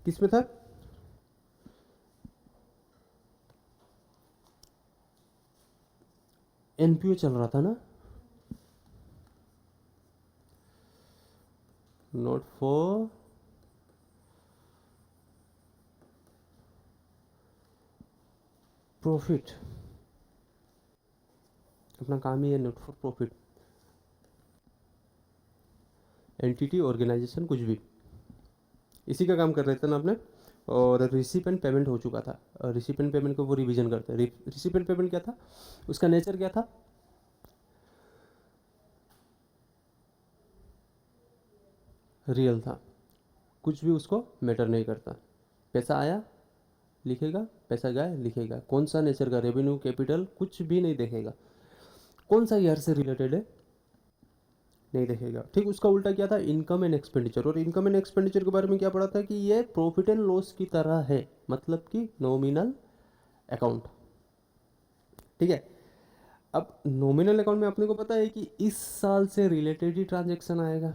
किस में था? एनपीओ चल रहा था ना, नोट फॉर प्रॉफिट, अपना काम ही है not for profit, entity organisation कुछ भी, इसी का काम कर रहे थे ना आपने। और रिसिपेंट पेमेंट हो चुका था, रिसिपेंट पेमेंट को वो रिवीजन करते हैं। रिसिपेंट पेमेंट क्या था, उसका नेचर क्या था? रियल था, कुछ भी उसको मैटर नहीं करता। पैसा आया लिखेगा, पैसा गया लिखेगा, कौन सा नेचर का, रेवेन्यू, कैपिटल, कुछ भी नहीं देखेगा। कौन सा ईयर से रिलेटेड है नहीं देखेगा। ठीक उसका उल्टा क्या था, इनकम एंड एक्सपेंडिचर। और इनकम एंड एक्सपेंडिचर के बारे में क्या पढ़ा था कि ये प्रॉफिट एंड लॉस की तरह है, मतलब कि नॉमिनल अकाउंट। ठीक है, अब नॉमिनल अकाउंट में अपने को पता है कि इस साल से रिलेटेड ही ट्रांजेक्शन आएगा,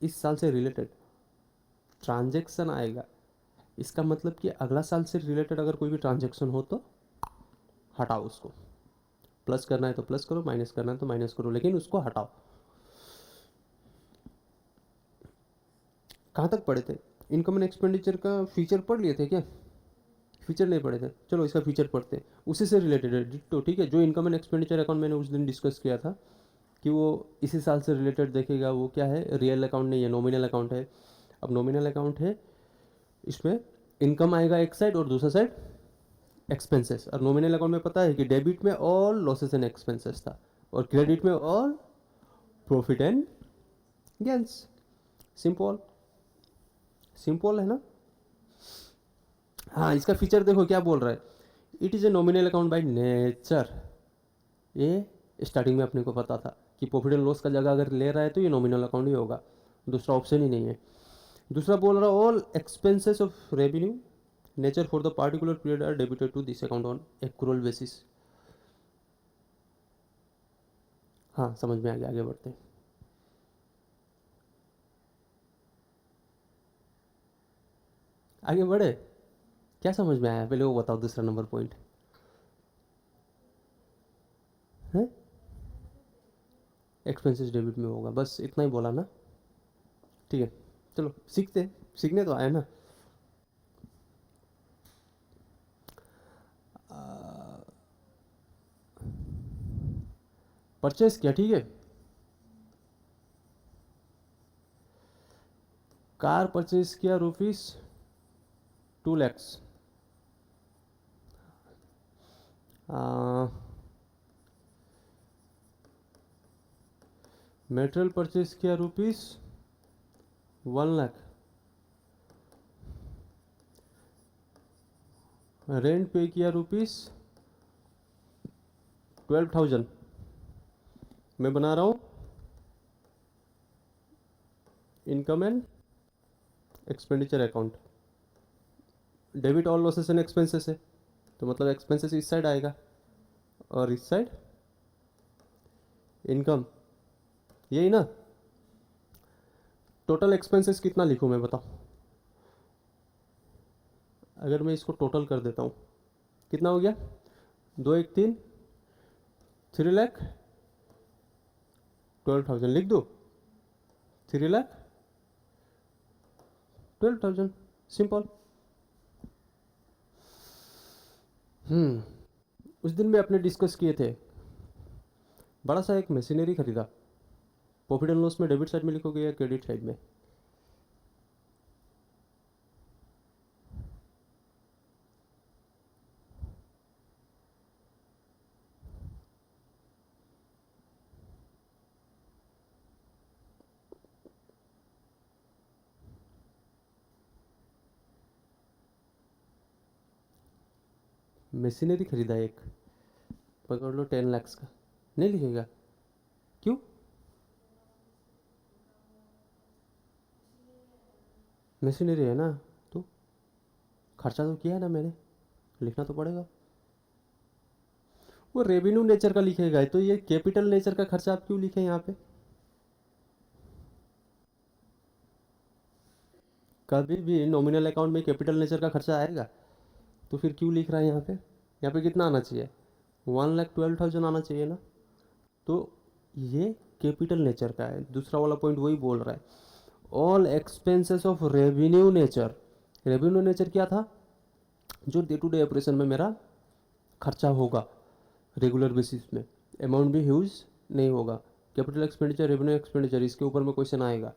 इस साल से रिलेटेड ट्रांजेक्शन आएगा। इसका मतलब कि अगला साल से रिलेटेड अगर कोई भी ट्रांजेक्शन हो तो हटाओ उसको, प्लस करना है तो प्लस करो, माइनस करना है तो माइनस करो, लेकिन उसको हटाओ। कहाँ तक पढ़े थे? इनकम एंड एक्सपेंडिचर का फीचर पढ़ लिए थे क्या? फीचर नहीं पढ़े थे, चलो इसका फीचर पढ़ते हैं, उसी से रिलेटेड है डिट्टो। ठीक है, जो इनकम एंड एक्सपेंडिचर अकाउंट मैंने उस दिन डिस्कस किया था कि वो इसी साल से रिलेटेड देखेगा, वो क्या है, रियल अकाउंट नहीं है, नॉमिनल अकाउंट है। अब नॉमिनल अकाउंट है, इसमें इनकम आएगा एक साइड और दूसरा साइड एक्सपेंसेस। और नॉमिनल अकाउंट में पता है कि डेबिट में ऑल लॉसेस एंड एक्सपेंसेस था और क्रेडिट में all profit and gains. Simple, simple है ना। हाँ, इसका फीचर देखो क्या बोल रहा है, it is a nominal account by nature. ये स्टार्टिंग में अपने को पता था कि प्रॉफिट एंड लॉस का जगह अगर ले रहा है तो ये नॉमिनल अकाउंट ही होगा, दूसरा ऑप्शन ही नहीं है। दूसरा बोल रहा है all expenses of revenue nature for the particular period are debited to this account on accrual basis. हाँ समझ में आ गया, आगे बढ़ते हैं। आगे बढ़े, क्या समझ में आया पहले वो बताओ, दूसरा नंबर पॉइंट है एक्सपेंसेस डेबिट में होगा, बस इतना ही बोला ना। ठीक है, चलो सीखते, सीखने तो आए ना। परचेस किया, ठीक है, कार परचेज किया रुपीस 2 lakhs, मेटेरियल परचेज किया रुपीस 1 लाख, रेंट पे किया रुपीस 12,000। मैं बना रहा हूँ income and expenditure account, debit all losses and expenses है, तो मतलब एक्सपेंसेस इस साइड आएगा और इस साइड इनकम, यही ना। टोटल एक्सपेंसेस कितना लिखूँ मैं बताओ, अगर मैं इसको टोटल कर देता हूँ कितना हो गया, 2 1 3, 3,12,000 लिख दो, 3,12,000, सिंपल। उस दिन में अपने डिस्कस किए थे, बड़ा सा एक मशीनरी खरीदा, प्रॉफिट एंड लॉस में डेबिट साइड में लिखोगे या क्रेडिट साइड में? मशीनरी खरीदा एक, पकड़ लो 10 lakhs का, नहीं लिखेगा? क्यों? मशीनरी है ना, तो खर्चा तो किया है ना मैंने, लिखना तो पड़ेगा। वो रेवेन्यू नेचर का लिखेगा, तो ये कैपिटल नेचर का खर्चा आप क्यों लिखे यहाँ पे? कभी भी नॉमिनल अकाउंट में कैपिटल नेचर का खर्चा आएगा, तो फिर क्यों लिख रहा है यहाँ पे? यहाँ पे कितना आना चाहिए? 1,12,000 आना चाहिए ना। तो ये कैपिटल नेचर का है। दूसरा वाला पॉइंट वही बोल रहा है, all expenses of revenue nature. Revenue nature क्या था? जो डे टू डे ऑपरेशन में मेरा खर्चा होगा रेगुलर बेसिस में, अमाउंट भी ह्यूज नहीं होगा। कैपिटल एक्सपेंडिचर, रेवेन्यू एक्सपेंडिचर, इसके ऊपर में क्वेश्चन आएगा।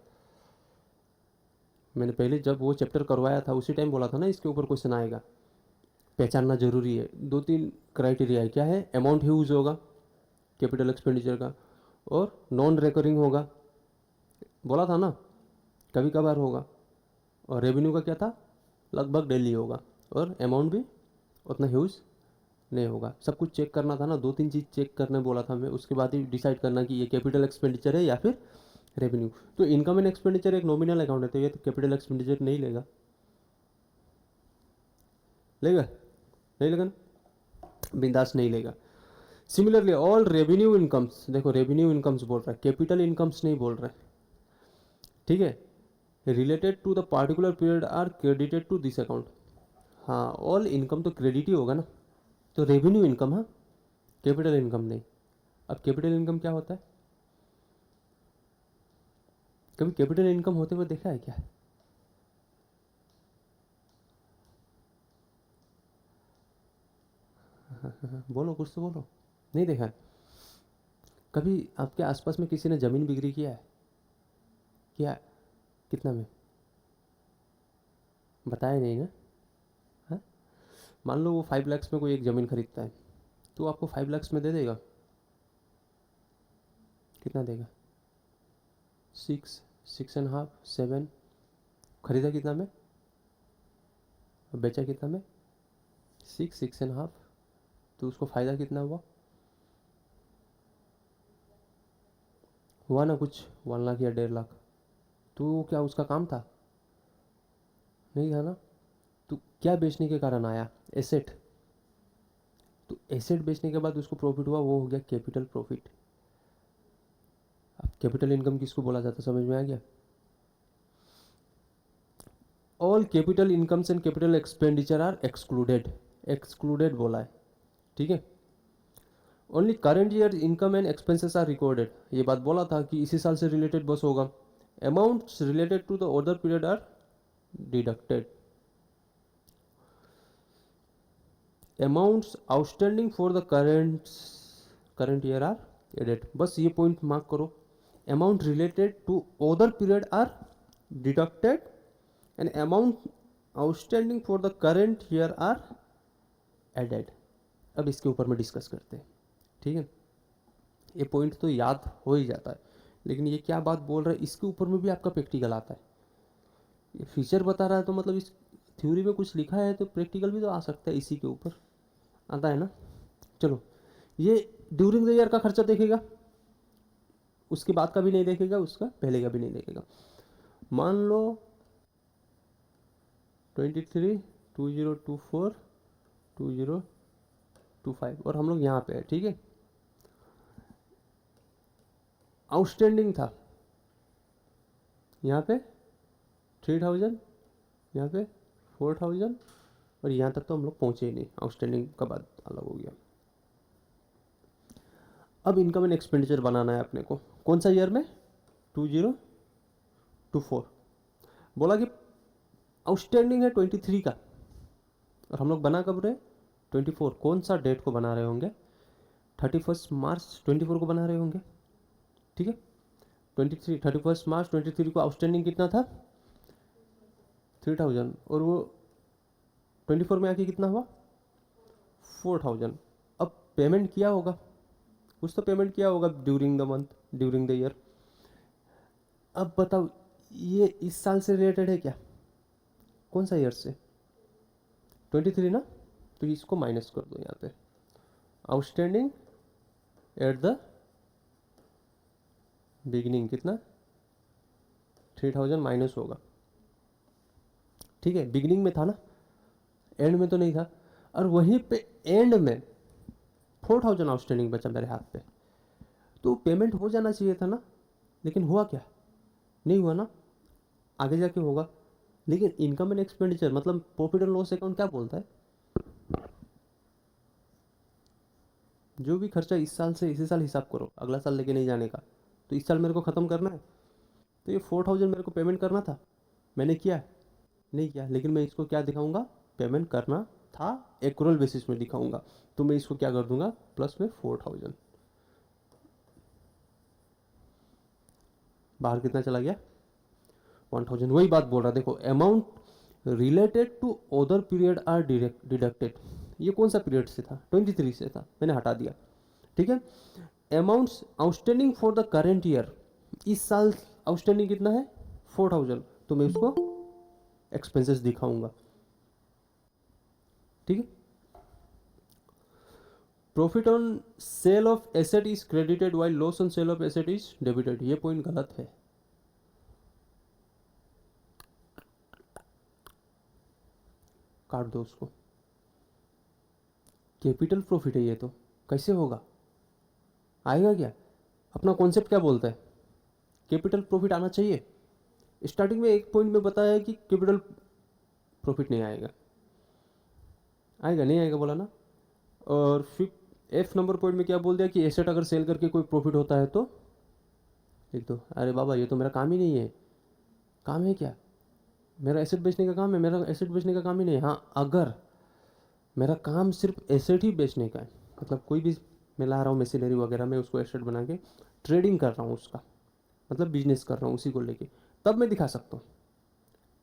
मैंने पहले जब वो चैप्टर करवाया था उसी टाइम बोला था ना, इसके ऊपर क्वेश्चन आएगा। पहचानना जरूरी है। 2-3 क्राइटेरिया है। क्या है? अमाउंट ह्यूज होगा कैपिटल एक्सपेंडिचर का, और नॉन रिकरिंग होगा, बोला था ना, कभी कभार होगा। और रेवेन्यू का क्या था? लगभग डेली होगा, और अमाउंट भी उतना ह्यूज नहीं होगा। सब कुछ चेक करना था ना, 2-3 चीज़ चेक करने बोला था मैं, उसके बाद ही डिसाइड करना कि ये कैपिटल एक्सपेंडिचर है या फिर रेवेन्यू। तो इनकम एंड एक्सपेंडिचर एक नॉमिनल अकाउंट है, तो ये तो कैपिटल एक्सपेंडिचर नहीं लेगा। लेगा? नहीं लेगा ना, बिंदास नहीं लेगा। सिमिलरली ऑल रेवेन्यू इनकम्स, देखो रेवेन्यू इनकम्स बोल रहा है, कैपिटल इनकम्स नहीं बोल रहा है, ठीक है। Related to the particular period are credited to this account. हाँ, ऑल इनकम तो क्रेडिट ही होगा ना, तो रेवेन्यू इनकम, हाँ, कैपिटल इनकम नहीं। अब कैपिटल इनकम क्या होता है? कभी कैपिटल इनकम होते हुए देखा है क्या? बोलो, कुछ तो बोलो। नहीं देखा है? कभी आपके आसपास में किसी ने ज़मीन बिक्री किया है? क्या? कितना में? बताया नहीं ना? हाँ, मान लो वो 5 लाख में कोई एक ज़मीन खरीदता है, तो आपको 5 लाख में दे देगा? कितना देगा? 6.5, 7। खरीदा कितना में और बेचा कितना में? 6.5। तो उसको फ़ायदा कितना हुआ? हुआ ना कुछ 1 लाख या 1.5 लाख। तो क्या उसका काम था? नहीं था ना। तो क्या बेचने के कारण आया? एसेट। तो एसेट बेचने के बाद उसको प्रॉफिट हुआ, वो हो गया कैपिटल प्रॉफिट। अब कैपिटल इनकम किसको बोला जाता है, समझ में आ गया? All capital incomes and capital expenditure are excluded. Excluded बोला है, ठीक है। Only current year income and expenses are recorded. ये बात बोला था कि इसी साल से रिलेटेड बस होगा। Amounts related to the other period are deducted. Amounts outstanding for the current year are added. बस ये पॉइंट मार्क करो। Amount related to other period are deducted and amount outstanding for the current year are added. अब इसके ऊपर में discuss करते हैं, ठीक है। ये पॉइंट तो याद हो ही जाता है, लेकिन ये क्या बात बोल रहा है इसके ऊपर में भी आपका प्रैक्टिकल आता है। ये फीचर बता रहा है तो मतलब इस थ्योरी में कुछ लिखा है, तो प्रैक्टिकल भी तो आ सकता है, इसी के ऊपर आता है ना। चलो, ये ड्यूरिंग द ईयर का खर्चा देखेगा, उसके बाद का भी नहीं देखेगा, उसका पहले का भी नहीं देखेगा। मान लो 23, 2024, 2025 और हम लोग यहाँ पे है, ठीक है। आउटस्टैंडिंग था यहाँ पे 3,000, यहाँ पे 4,000, और यहाँ तक तो हम लोग पहुँचे ही नहीं, आउटस्टैंडिंग का बाद अलग हो गया। अब इनकम एंड एक्सपेंडिचर बनाना है अपने को, कौन सा ईयर में? 2024। बोला कि आउटस्टैंडिंग है 23 का, और हम लोग बना कब रहे? 24। कौन सा डेट को बना रहे होंगे? 31 मार्च 24 को बना रहे होंगे, ठीक है। 31 मार्च 23 को आउटस्टैंडिंग कितना था? 3,000, और वो 24 में आके कितना हुआ? 4,000। अब पेमेंट किया होगा, कुछ तो पेमेंट किया होगा during the month, during the year. अब बताओ, ये इस साल से रिलेटेड है क्या? कौन सा ईयर से? 23 ना। तो इसको माइनस कर दो यहाँ पे, आउटस्टैंडिंग एट द बिगिनिंग कितना? 3,000 माइनस होगा, ठीक है। बिगिनिंग में था ना, एंड में तो नहीं था। और वहीं पे एंड में 4,000 आउटस्टैंडिंग बचा मेरे हाथ पे, तो पेमेंट हो जाना चाहिए था ना, लेकिन हुआ क्या? नहीं हुआ ना, आगे जाके होगा। लेकिन इनकम एंड एक्सपेंडिचर मतलब प्रॉफिट एंड लॉस अकाउंट क्या बोलता है, जो भी खर्चा इस साल से इसी साल हिसाब करो, अगला साल लेके नहीं जाने का। तो इस साल मेरे को ख़त्म करना है, तो ये 4000 मेरे को पेमेंट करना था, मैंने किया नहीं किया, लेकिन मैं इसको क्या दिखाऊंगा, पेमेंट करना था, एक्रूअल बेसिस में दिखाऊंगा। तो मैं इसको क्या कर दूंगा, प्लस में 4000, बाहर कितना चला गया, 1000। वही बात बोल रहा, देखो amount related to other period are deducted. ये कौन सा पीरियड से था, 23 से था, मैंने हटा दिया, ठीक है। Amounts outstanding for the current year, इस साल आउटस्टैंडिंग कितना है, 4000, तो मैं उसको एक्सपेंसेस दिखाऊंगा, ठीक है। Profit on sale of asset is credited while loss on sale of asset is debited, ये पॉइंट गलत है, काट दो उसको। कैपिटल प्रॉफिट है ये, तो कैसे होगा, आएगा क्या, अपना कॉन्सेप्ट क्या बोलता है, कैपिटल प्रॉफिट आना चाहिए। स्टार्टिंग में एक पॉइंट में बताया है कि कैपिटल प्रॉफिट नहीं आएगा, आएगा नहीं आएगा बोला ना। और फिर एफ नंबर पॉइंट में क्या बोल दिया कि एसेट अगर सेल करके कोई प्रॉफिट होता है तो लिख दो। अरे बाबा ये तो मेरा काम ही नहीं है, काम है क्या, मेरा एसेट बेचने का काम है, मेरा एसेट बेचने का काम ही नहीं है। हाँ, अगर मेरा काम सिर्फ एसेट ही बेचने का है, मतलब कोई भी मैं ला रहा हूँ मशीनरी वगैरह, मैं उसको एसेट बना के ट्रेडिंग कर रहा हूँ उसका, मतलब बिजनेस कर रहा हूँ उसी को लेके, तब मैं दिखा सकता हूँ।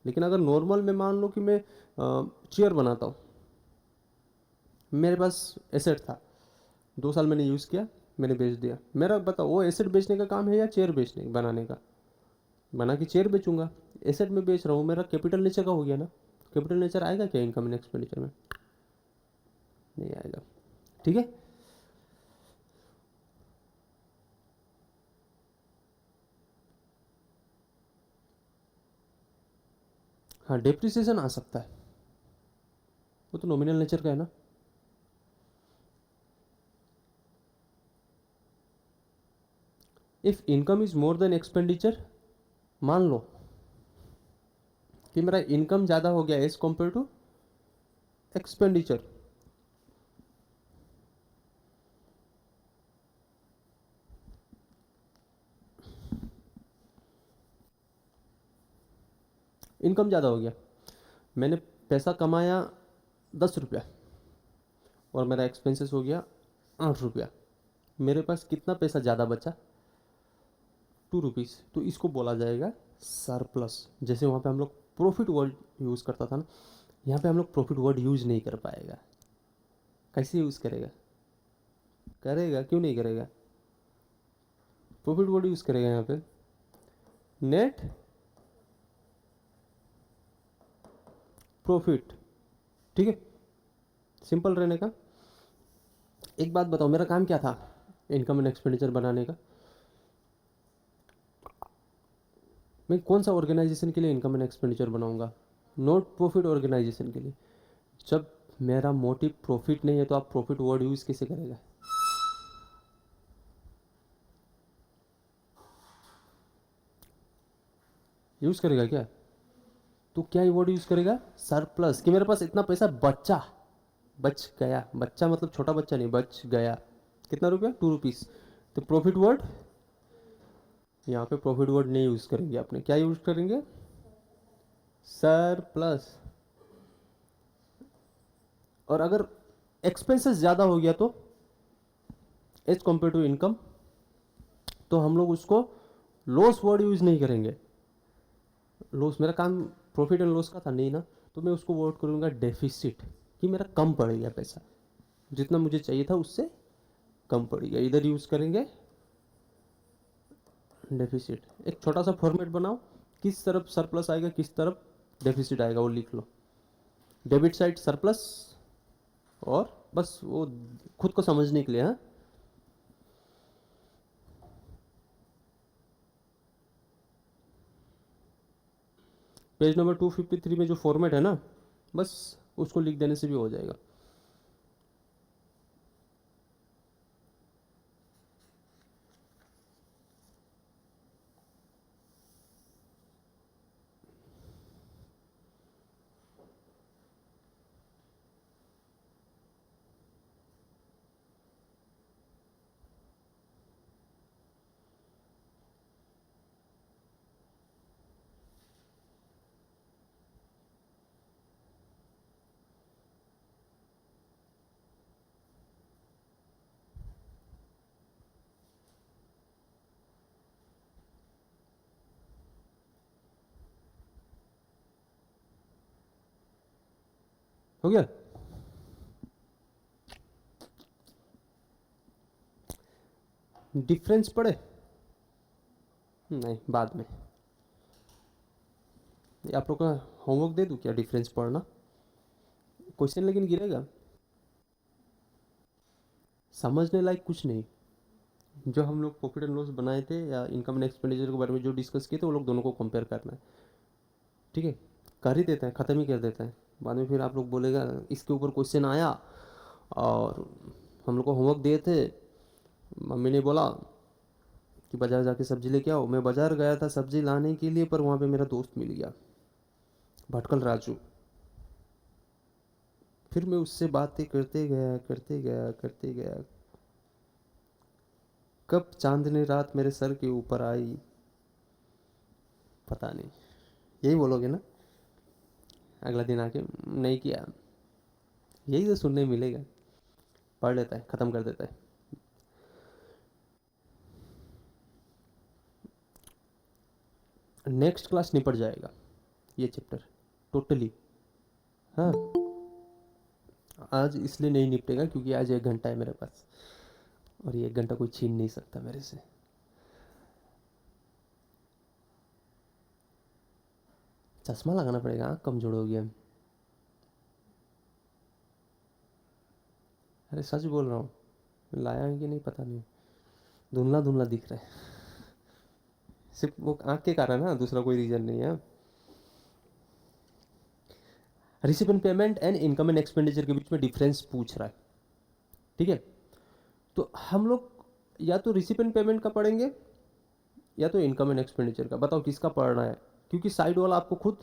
लेकिन अगर नॉर्मल में मान लो कि मैं चेयर बनाता हूँ, मेरे पास एसेट था, 2 साल मैंने यूज़ किया, मैंने बेच दिया, मेरा बताओ वो एसेट बेचने का काम है या चेयर बेचने बनाने का, बना के चेयर बेचूंगा, एसेट में बेच रहा हूँ, मेरा कैपिटल नेचर का हो गया ना। कैपिटल नेचर आएगा क्या इनकम एंड एक्सपेंडिचर में, नहीं आएगा, ठीक है। हाँ, डेप्रिसिएशन आ सकता है, वो तो नॉमिनल नेचर का है ना। If income is more than expenditure, मान लो कि मेरा इनकम ज़्यादा हो गया as compare to expenditure, income ज़्यादा हो गया, मैंने पैसा कमाया 10 रुपया और मेरा एक्सपेंसेस हो गया 8 रुपया, मेरे पास कितना पैसा ज़्यादा बचा, 2 रुपीज़, तो इसको बोला जाएगा सरप्लस। जैसे वहाँ पे हम लोग प्रॉफिट वर्ड यूज़ करता था ना, यहाँ पे हम लोग प्रॉफिट वर्ड यूज़ नहीं कर पाएगा। कैसे यूज़ करेगा, करेगा क्यों नहीं करेगा, प्रॉफिट वर्ड यूज़ करेगा यहाँ पे, नेट प्रॉफिट, ठीक है, सिंपल रहने का। एक बात बताओ, मेरा काम क्या था इनकम एंड एक्सपेंडिचर बनाने का, मैं कौन सा ऑर्गेनाइजेशन के लिए इनकम एंड एक्सपेंडिचर बनाऊंगा, नॉट प्रॉफिट ऑर्गेनाइजेशन के लिए। जब मेरा मोटिव प्रॉफिट नहीं है तो आप प्रॉफिट वर्ड यूज़ कैसे करेगा, यूज़ करेगा क्या, तो क्या ये वर्ड यूज़ करेगा, सरप्लस, कि मेरे पास इतना पैसा बचा, बच गया, बच्चा मतलब छोटा बच्चा नहीं, बच गया, कितना रुपया, 2 रुपीज़। तो प्रॉफिट वर्ड, यहाँ पे प्रॉफिट वर्ड नहीं यूज़ करेंगे, आपने क्या यूज़ करेंगे, सरप्लस। और अगर एक्सपेंसेस ज़्यादा हो गया तो एज कंपेयर टू इनकम, तो हम लोग उसको लॉस वर्ड यूज़ नहीं करेंगे। लॉस, मेरा काम प्रॉफिट एंड लॉस का था नहीं ना, तो मैं उसको वर्ड करूँगा डेफिसिट, कि मेरा कम पड़ गया पैसा, जितना मुझे चाहिए था उससे कम पड़ गया, इधर यूज़ करेंगे डेफिसिट। एक छोटा सा फॉर्मेट बनाओ, किस तरफ सरप्लस आएगा किस तरफ डेफिसिट आएगा वो लिख लो, डेबिट साइड सरप्लस, और बस वो खुद को समझने के लिए। हाँ, पेज नंबर 253 में जो फॉर्मेट है ना, बस उसको लिख देने से भी हो जाएगा। हो गया। डिफरेंस पढ़े? नहीं, बाद में। ये आप लोग का होमवर्क दे दूं क्या, डिफरेंस पढ़ना? क्वेश्चन लेकिन गिरेगा, समझने लायक कुछ नहीं। जो हम लोग प्रॉफिट एंड लॉस बनाए थे या इनकम एंड एक्सपेंडिचर के बारे में जो डिस्कस किए थे, वो लोग दोनों को कंपेयर करना है, ठीक है? कर ही देते हैं, ख़त्म ही कर देते हैं। बाद में फिर आप लोग बोलेगा इसके ऊपर क्वेश्चन आया और हम लोग को होमवर्क दिए थे, मम्मी ने बोला कि बाज़ार जाके सब्ज़ी लेके आओ। मैं बाज़ार गया था सब्ज़ी लाने के लिए, पर वहाँ पे मेरा दोस्त मिल गया, भटकल राजू। फिर मैं उससे बातें करते गया करते गया करते गया, कब चांदनी रात मेरे सर के ऊपर आई पता नहीं। यही बोलोगे ना अगला दिन आके, नहीं किया? यही तो सुनने मिलेगा। पढ़ लेता है, ख़त्म कर देता है। नेक्स्ट क्लास निपट जाएगा ये चैप्टर टोटली। हाँ, आज इसलिए नहीं निपटेगा क्योंकि आज 1 घंटा है मेरे पास, और ये 1 घंटा कोई छीन नहीं सकता मेरे से। चश्मा लगाना पड़ेगा, आँख कमजोर हो गया। अरे सच बोल रहा हूँ, लाया है कि नहीं पता नहीं, धुंधला धुंधला दिख रहा है। सिर्फ वो आँख के कारण है, दूसरा कोई रीज़न नहीं है। Recipient payment and income and expenditure के बीच में डिफरेंस पूछ रहा है, ठीक है? तो हम लोग या तो रिसिपेंट पेमेंट का पढ़ेंगे या तो इनकम एंड एक्सपेंडिचर का। बताओ किसका पढ़ना है, क्योंकि साइड वाला आपको खुद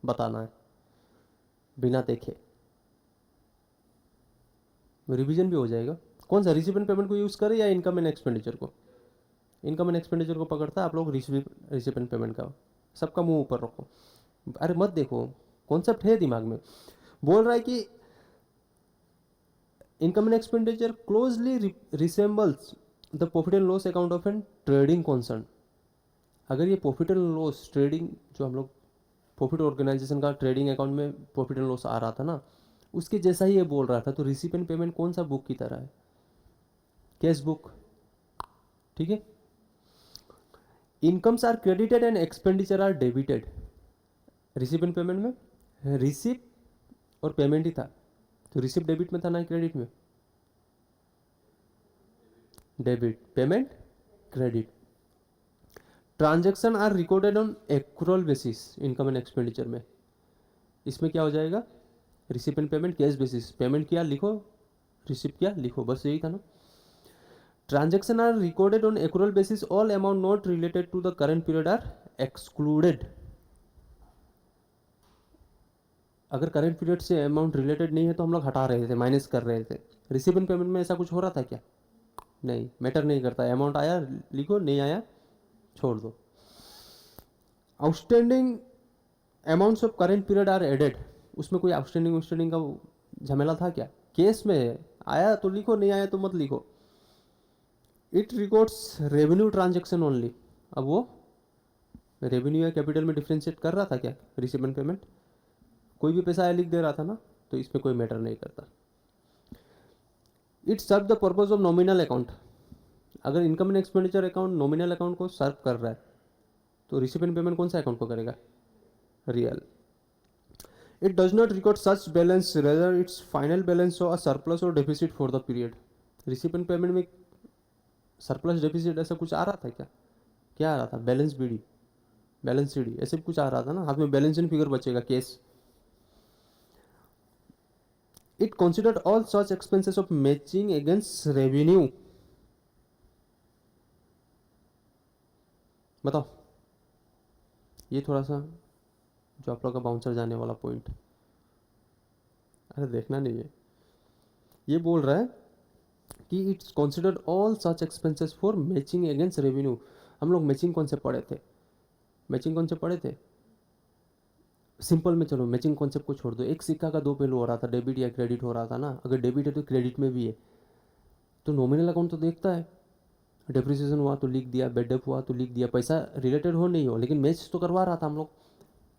बताना है बिना देखे, रिवीजन भी हो जाएगा। कौन सा, रिसिपेंट पेमेंट को यूज़ करें या इनकम एंड एक्सपेंडिचर को? इनकम एंड एक्सपेंडिचर को पकड़ता है, आप लोग रिसिपेंट पेमेंट का। सबका मुंह ऊपर रखो, अरे मत देखो, कॉन्सेप्ट है दिमाग में। बोल रहा है कि income and expenditure closely resembles the profit and loss account of an trading concern. अगर ये प्रॉफिट एंड लॉस ट्रेडिंग, जो हम लोग प्रॉफिट ऑर्गेनाइजेशन का ट्रेडिंग अकाउंट में प्रॉफिट एंड लॉस आ रहा था ना, उसके जैसा ही ये बोल रहा था। तो रिसिपेंट पेमेंट कौन सा बुक की तरह है? कैश बुक, ठीक है? Incomes are credited and expenditure are debited. Receipt and payment में रिसिप और पेमेंट ही था, तो रिसिप डेबिट में था ना क्रेडिट में? Debit, payment credit. Transaction are recorded on accrual basis income and expenditure में। इसमें क्या हो जाएगा? Receipt and payment cash basis, payment किया लिखो, रिसिप्ट किया लिखो, बस यही था ना। Transaction are recorded on accrual basis, all amount not related to the current period are excluded. अगर करंट पीरियड से अमाउंट रिलेटेड नहीं है तो हम लोग हटा रहे थे, माइनस कर रहे थे। रिसिपेंट पेमेंट में ऐसा कुछ हो रहा था क्या? नहीं, मैटर नहीं करता, अमाउंट आया लिखो, नहीं आया छोड़ दो। Outstanding amounts of current period are added, उसमें कोई आउटस्टैंडिंग का झमेला था क्या? केस में आया तो लिखो, नहीं आया तो मत लिखो। It records revenue transaction only. अब वो रेवेन्यू या कैपिटल में डिफ्रेंशिएट कर रहा था क्या रिसिपेंट पेमेंट? कोई भी पैसा आया लिख दे रहा था ना, तो इसमें कोई मैटर नहीं करता। It serve the purpose of nominal account. अगर income and expenditure account nominal account को सर्व कर रहा है, तो रिसिपेंट पेमेंट कौन सा अकाउंट को करेगा? Real. It does not record such balance, rather it's final balance और सरप्लस और deficit for the period. Recipient payment में सरप्लस डेफिसिट ऐसा कुछ आ रहा था क्या? क्या आ रहा था? बैलेंस बीडी, बैलेंस सीडी, ऐसे कुछ आ रहा था ना, हाथ में बैलेंस इन फिगर बचेगा, case. It considered all such expenses of matching against revenue. बताओ, ये थोड़ा सा जो आप लोग का बाउंसर जाने वाला पॉइंट, अरे देखना नहीं है, ये बोल रहा है कि it's considered all such expenses for matching against revenue. हम लोग मैचिंग कौन से पढ़े थे? मैचिंग कौन से पढ़े थे? सिंपल में चलो, मैचिंग कॉन्सेप्ट को छोड़ दो। एक सिक्का का दो पहलू हो रहा था, डेबिट या क्रेडिट हो रहा था ना। अगर डेबिट है तो क्रेडिट में भी है, तो नॉमिनल अकाउंट तो देखता है। डेप्रिसिएशन हुआ तो लिख दिया, बेड डेप हुआ तो लिख दिया, पैसा रिलेटेड हो नहीं हो, लेकिन मैच तो करवा रहा था हम लोग।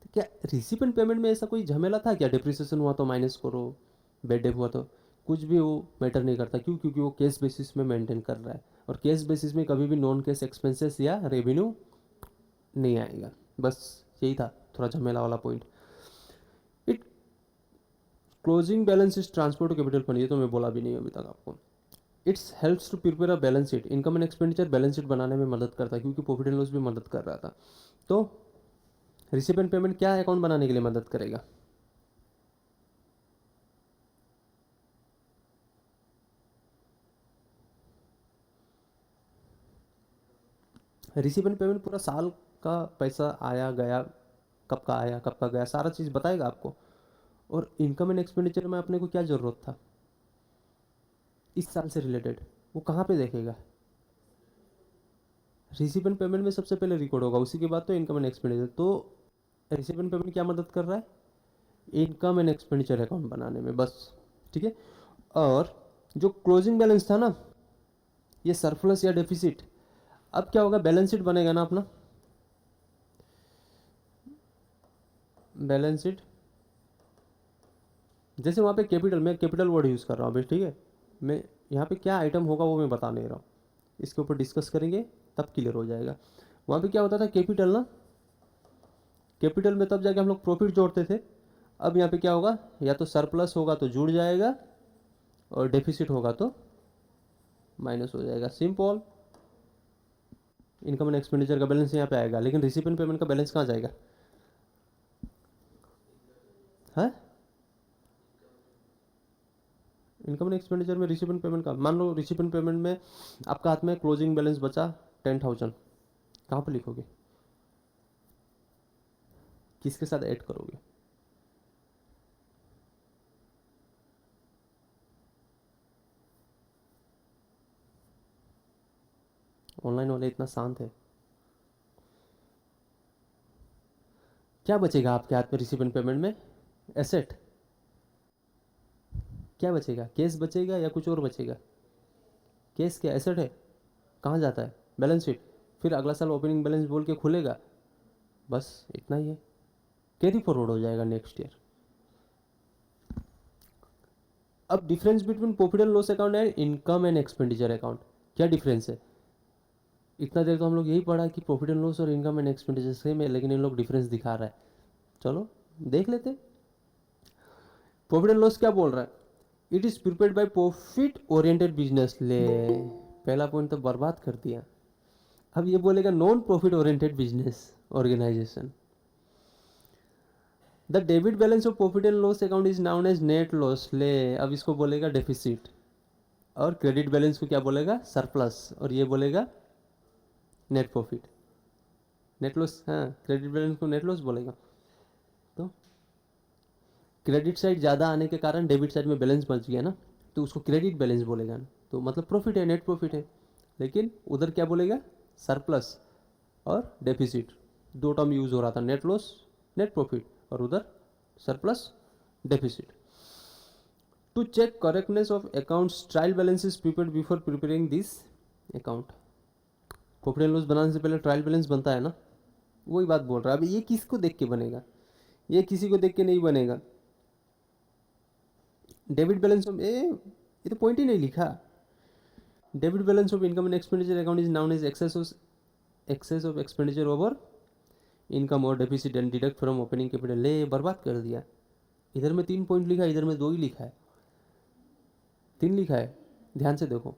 तो क्या रिसिपेंट पेमेंट में ऐसा कोई झमेला था क्या? डिप्रिसिएशन हुआ तो माइनस करो, बेड डेप हुआ तो कुछ भी वो मैटर नहीं करता। क्यों? क्योंकि वो केस बेसिस में मेंटेन कर रहा है, और केस बेसिस में कभी भी नॉन केस एक्सपेंसेस या रेवेन्यू नहीं आएगा। बस यही था थोड़ा झमेला वाला point. It closing balance is transfer to capital fund, ये तो मैं बोला भी नहीं अभी तक आपको। It's helps to prepare a balance sheet, income and expenditure balance sheet बनाने में मदद करता है, क्योंकि प्रॉफिट एंड लॉस भी मदद कर रहा था। तो रिसिपेंट पेमेंट क्या अकाउंट बनाने के लिए मदद करेगा? रिसिपेंट पेमेंट पूरा साल का पैसा आया गया, कब का आया कब का गया, सारा चीज़ बताएगा आपको। और इनकम एंड एक्सपेंडिचर में अपने को क्या ज़रूरत था इस साल से रिलेटेड, वो कहाँ पे देखेगा? रिसिपेंट पेमेंट में सबसे पहले रिकॉर्ड होगा, उसी के बाद तो इनकम एंड एक्सपेंडिचर। तो रिसिपेंट पेमेंट क्या मदद कर रहा है? इनकम एंड एक्सपेंडिचर अकाउंट बनाने में, बस। ठीक है। और जो क्लोजिंग बैलेंस था ना, ये सरप्लस या डेफिसिट, अब क्या होगा? बैलेंस शीट बनेगा ना अपना, बैलेंस शीट। जैसे वहाँ पे कैपिटल, मैं कैपिटल वर्ड यूज़ कर रहा हूँ अभी, ठीक है। मैं यहाँ पे क्या आइटम होगा वो मैं बता नहीं रहा हूँ, इसके ऊपर डिस्कस करेंगे तब क्लियर हो जाएगा। वहाँ पे क्या होता था? कैपिटल ना, कैपिटल में तब जाके हम लोग प्रॉफिट जोड़ते थे। अब यहाँ पे क्या होगा? या तो सरप्लस होगा तो जुड़ जाएगा, और डेफिसिट होगा तो माइनस हो जाएगा, सिंपल। इनकम एंड एक्सपेंडिचर का बैलेंस यहाँ पे आएगा, लेकिन रिसिपेंट पेमेंट का बैलेंस कहाँ जाएगा? है इनकम एंड एक्सपेंडिचर में रिसिपेंट पेमेंट का, मान लो रिसिपेंट पेमेंट में आपका हाथ में क्लोजिंग बैलेंस बचा 10,000, कहाँ पर लिखोगे? किसके साथ ऐड करोगे? ऑनलाइन वाले इतना शांत है। क्या बचेगा आपके हाथ में रिसिपेंट पेमेंट में? एसेट। क्या बचेगा? कैश बचेगा या कुछ और बचेगा? कैश क्या एसेट है? कहाँ जाता है? Balance sheet. फिर अगला साल ओपनिंग बैलेंस बोल के खुलेगा, बस इतना ही है। कैरी फॉरवर्ड हो जाएगा नेक्स्ट ईयर। अब difference between profit and loss account and income and expenditure account, क्या डिफरेंस है? इतना देर तो हम लोग यही पढ़ा कि प्रॉफिट एंड लॉस और इनकम एंड एक्सपेंडिचर सेम है, लेकिन इन लोग डिफरेंस दिखा रहा है। चलो देख लेते। प्रॉफिट एंड लॉस क्या बोल रहा है? It is prepared by profit oriented business. ले, पहला पॉइंट तो बर्बाद कर दिया। अब ये बोलेगा non profit oriented business organisation. The debit balance of profit and loss account is known as net loss. ले, अब इसको बोलेगा डेफिसिट। और क्रेडिट बैलेंस को क्या बोलेगा? सरप्लस। और ये बोलेगा नेट प्रॉफिट, नेट लॉस। हाँ, क्रेडिट बैलेंस को नेट लॉस बोलेगा। तो क्रेडिट साइड ज़्यादा आने के कारण डेबिट साइड में बैलेंस बच गया ना, तो उसको क्रेडिट बैलेंस बोलेगा ना, तो मतलब प्रॉफिट है, नेट प्रॉफिट है। लेकिन उधर क्या बोलेगा? सरप्लस और डेफिसिट, दो टर्म यूज़ हो रहा था, नेट लॉस नेट प्रॉफिट, और उधर surplus deficit. To check correctness of accounts, trial balance is prepared before preparing this account. Profit and loss बनाने से पहले ट्रायल बैलेंस बनता है ना, वही बात बोल रहा है। अभी ये किसको देख के बनेगा? ये किसी को देख के नहीं बनेगा। डेबिट बैलेंस ऑफ ये तो पॉइंट ही नहीं लिखा। Debit balance of income and expenditure account is known as excess of expenditure over income और deficit and deduct from opening capital. ले, बर्बाद कर दिया। इधर में 3 पॉइंट लिखा है, इधर में 2 ही लिखा है, 3 लिखा है। ध्यान से देखो,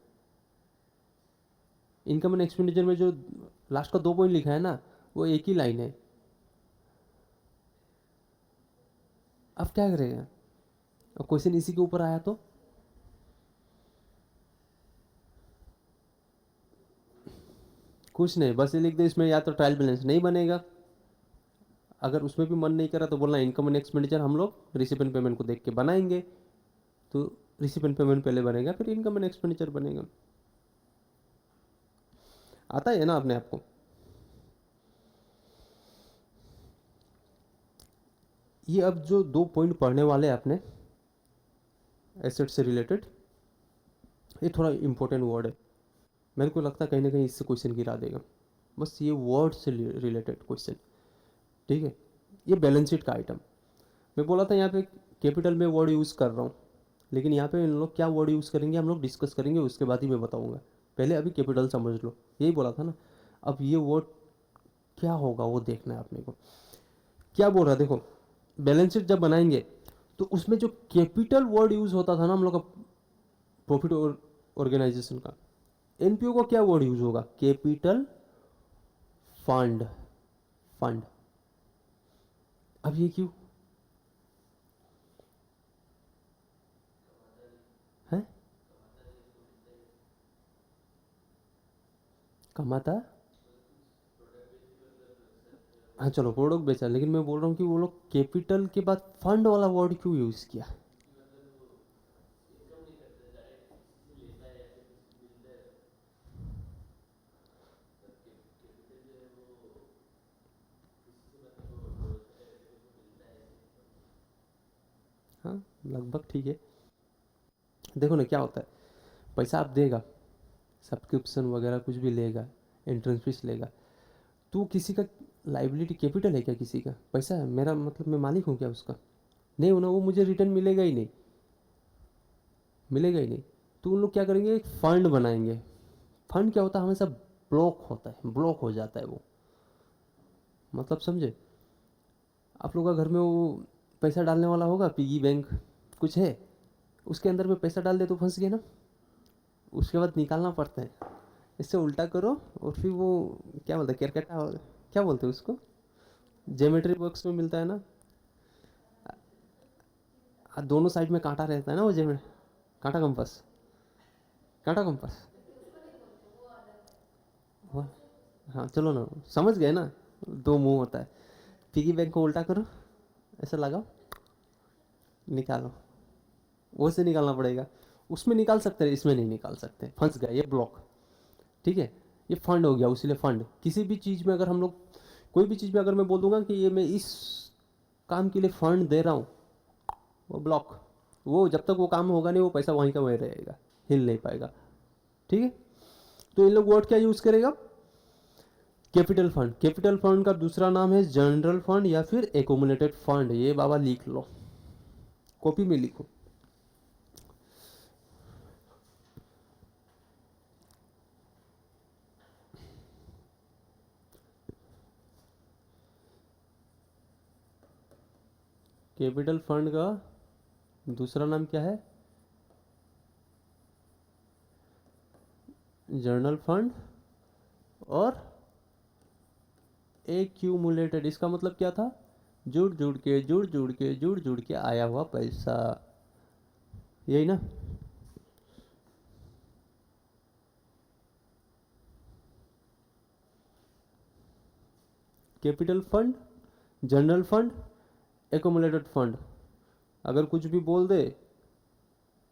इनकम एंड एक्सपेंडिचर में जो लास्ट का 2 पॉइंट लिखा है ना, वो एक ही लाइन है। अब क्या करेगा? अब क्वेश्चन इसी के ऊपर आया तो कुछ नहीं, बस ये लिख दे इसमें, या तो ट्रायल बैलेंस नहीं बनेगा। अगर उसमें भी मन नहीं करा तो बोलना इनकम एंड एक्सपेंडिचर हम लोग रिसिपेंट पेमेंट को देख के बनाएंगे। तो रिसिपेंट पेमेंट पहले बनेगा, फिर इनकम एंड एक्सपेंडिचर बनेगा। आता है ना अपने आप को? ये अब जो 2 पॉइंट पढ़ने वाले हैं अपने एसेट से रिलेटेड, ये थोड़ा इंपॉर्टेंट वर्ड है। मेरे को लगता है कहीं ना कहीं इससे क्वेश्चन गिरा देगा, बस ये वर्ड से रिलेटेड क्वेश्चन। ठीक है, ये बैलेंस शीट का आइटम। मैं बोला था यहाँ पे कैपिटल में वर्ड यूज़ कर रहा हूँ, लेकिन यहाँ पे इन लोग क्या वर्ड यूज़ करेंगे हम लोग डिस्कस करेंगे, उसके बाद ही मैं बताऊँगा। पहले अभी कैपिटल समझ लो, यही बोला था ना। अब ये वर्ड क्या होगा वो देखना है अपने को। क्या बोल रहा है देखो, बैलेंस शीट जब बनाएंगे तो उसमें जो कैपिटल वर्ड यूज़ होता था ना हम लोग का प्रॉफिट ऑर्गेनाइजेशन का, एनपीओ को क्या वर्ड यूज़ होगा, कैपिटल फंड। फंड। अब ये क्यों है? कमाता, हाँ चलो प्रोडक्ट बेचा, लेकिन मैं बोल रहा हूँ कि वो लोग कैपिटल के बाद फंड वाला वर्ड क्यों यूज़ किया? हाँ लगभग ठीक है। देखो ना क्या होता है, पैसा आप देगा, सब्सक्रिप्शन वगैरह कुछ भी लेगा, एंट्रेंस फीस लेगा, तो किसी का लाइबिलिटी कैपिटल है क्या? किसी का पैसा है, मेरा मतलब मैं मालिक हूँ क्या उसका? नहीं हो ना, वो मुझे रिटर्न मिलेगा ही नहीं, मिलेगा ही नहीं। तो उन लोग क्या करेंगे, एक फंड बनाएंगे। फंड क्या होता है, हमेशा ब्लॉक होता है, ब्लॉक हो जाता है वो, मतलब समझे? आप लोग का घर में वो पैसा डालने वाला होगा, पिगी बैंक कुछ है, उसके अंदर में पैसा डाल दे तो फंस गए ना, उसके बाद निकालना पड़ता है। इससे उल्टा करो और फिर वो क्या बोलते हैं, केरकटा, क्या बोलते हैं उसको, ज्योमेट्री बॉक्स में मिलता है ना, दोनों साइड में कांटा रहता है ना, वो ज्योमेट्री, कांटा कंपास, कांटा कंपास। वाह, हाँ चलो ना, समझ गए ना, दो मुंह होता है। पिगी बैंक को उल्टा करो, ऐसा लगाओ, निकालो, वो से निकालना पड़ेगा। उसमें निकाल सकते हैं, इसमें नहीं निकाल सकते, फंस गए, ये ब्लॉक। ठीक है, ये फंड हो गया, उसीलिए फंड। किसी भी चीज़ में अगर हम लोग, कोई भी चीज़ में अगर मैं बोल दूंगा कि ये मैं इस काम के लिए फंड दे रहा हूँ, वो ब्लॉक, वो जब तक वो काम होगा नहीं वो पैसा वहीं का वहीं रहेगा, हिल नहीं पाएगा। ठीक है, तो इन लोग वर्ड क्या यूज़ करेगा, कैपिटल फंड। कैपिटल फंड का दूसरा नाम है जनरल फंड या फिर एकोमुलेटेड फंड। ये बाबा लिख लो, कॉपी में लिखो। कैपिटल फंड का दूसरा नाम क्या है, जर्नल फंड और एक्यूमुलेटेड। इसका मतलब क्या था, जुड़ जुड़ के जुड़ जुड़ के जुड़ जुड़ के आया हुआ पैसा, यही ना। Capital fund, general fund, accumulated fund. अगर कुछ भी बोल दे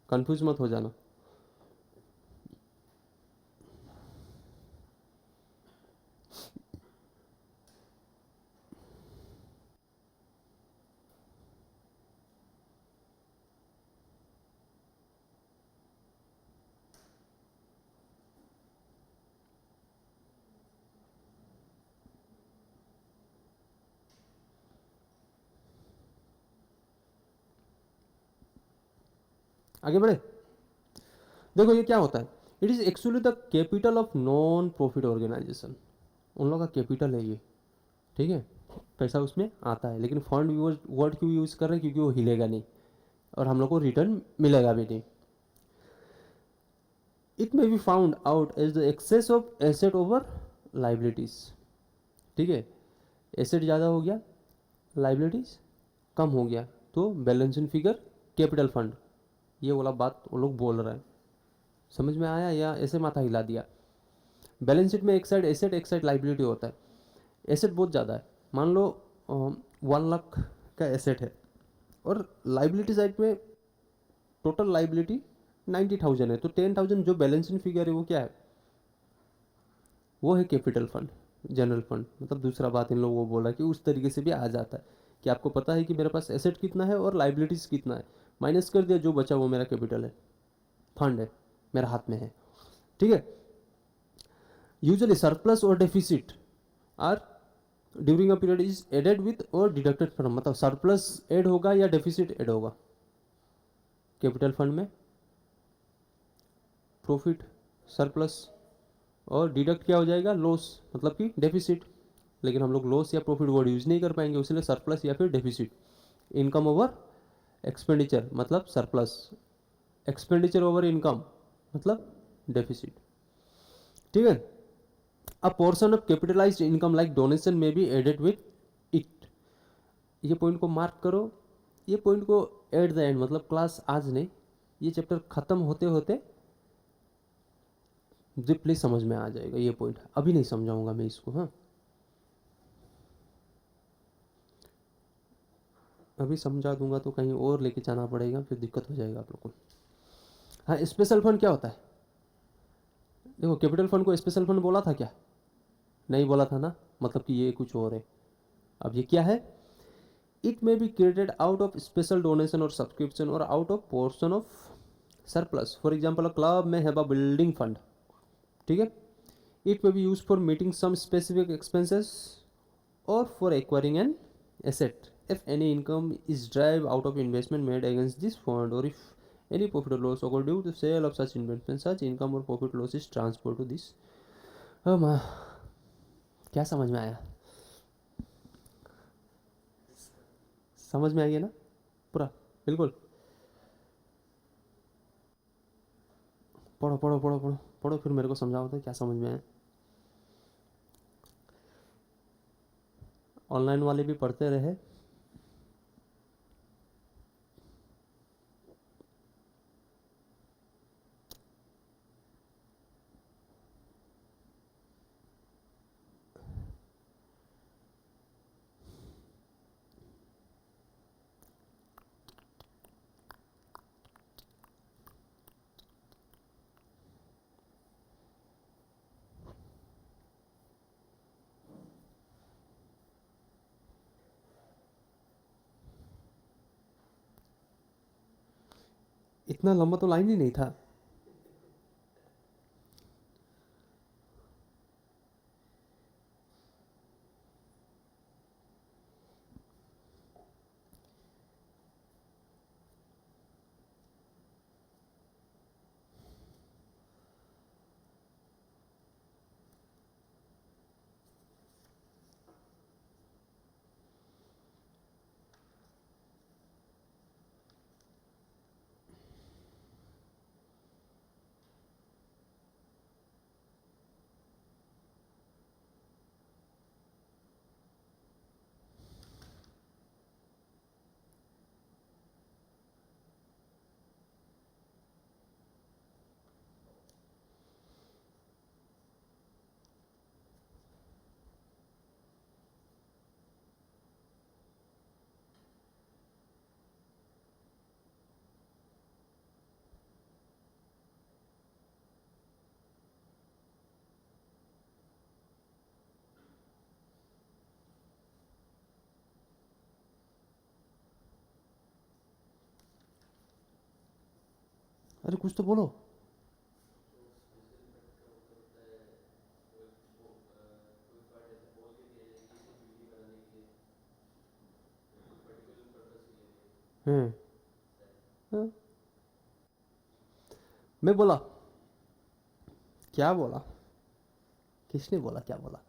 कंफ्यूज मत हो जाना। आगे बढ़े, देखो ये क्या होता है, it is actually the capital of non profit organisation. उन लोगों का कैपिटल है ये, ठीक है, पैसा उसमें आता है, लेकिन फंड वर्ड क्यों यूज कर रहे हैं, क्योंकि वो हिलेगा नहीं और हम लोग को रिटर्न मिलेगा भी नहीं। It may be found out as the excess of asset over liabilities. ठीक है, एसेट ज़्यादा हो गया, लाइबिलिटीज कम हो गया, तो balance in figure capital fund, ये वाला बात वो लोग बोल रहे हैं। समझ में आया या ऐसे माथा हिला दिया? बैलेंस शीट में एक साइड एसेट एक साइड लाइबिलिटी होता है। एसेट बहुत ज़्यादा है, मान लो 1 लाख का एसेट है, और लाइबिलिटी साइड में टोटल लाइबिलिटी 90,000 है, तो 10,000 जो बैलेंस इन फिगर है वो क्या है, वो है कैपिटल फंड, जनरल फंड। मतलब दूसरा बात इन लोगों को बोला कि उस तरीके से भी आ जाता है कि आपको पता है कि मेरे पास एसेट कितना है और लाइबिलिटीज़ कितना है, माइनस कर दिया, जो बचा वो मेरा कैपिटल है, फंड है, मेरा हाथ में है। ठीक है, यूजुअली सरप्लस और deficit are during a period is added with और डिडक्टेड फ्रॉम, मतलब सरप्लस ऐड होगा या डेफिसिट ऐड होगा कैपिटल फंड में? प्रॉफिट, सरप्लस, और डिडक्ट क्या हो जाएगा? लॉस, मतलब कि डेफिसिट। लेकिन हम लोग लॉस या प्रॉफिट वर्ड यूज नहीं कर पाएंगे, इसलिए सरप्लस या फिर डेफिसिट। इनकम ओवर एक्सपेंडिचर मतलब सरप्लस, एक्सपेंडिचर ओवर इनकम मतलब डेफिसिट। ठीक है। अ portion of capitalised income like donation में बी एडेड विथ इट। ये पॉइंट को मार्क करो, ये पॉइंट को एट द एंड, मतलब क्लास आज नहीं, ये चैप्टर खत्म होते होते मुझे प्लीज समझ में आ जाएगा ये पॉइंट। अभी नहीं समझाऊंगा मैं इसको, हाँ अभी समझा दूंगा तो कहीं और लेके जाना पड़ेगा, फिर दिक्कत हो जाएगा आप लोग को। हाँ, स्पेशल फंड क्या होता है? देखो कैपिटल फंड को स्पेशल फंड बोला था क्या? नहीं बोला था ना, मतलब कि ये कुछ और है। अब ये क्या है? It may be created out of special donation और सब्सक्रिप्शन और out of portion of surplus. For example a club में हैव अ बिल्डिंग फंड, ठीक है। It may be use for meeting some specific expenses or for acquiring an asset. If any income is derived out of investment made against this fund, or if any profit or loss occurred due to sale of such investment, such income or profit loss is transferred to this। हम क्या समझ में आया? समझ में आ गया ना पूरा? बिल्कुल। पढ़ो पढ़ो पढ़ो पढ़ो पढ़ो, फिर मेरे को समझाओ तो क्या समझ में आया। ऑनलाइन वाले भी पढ़ते रहे। इतना लंबा तो लाइन ही नहीं था। अरे कुछ तो बोलो। हम्म। हाँ, मैं बोला, क्या बोला, किसने बोला क्या बोला?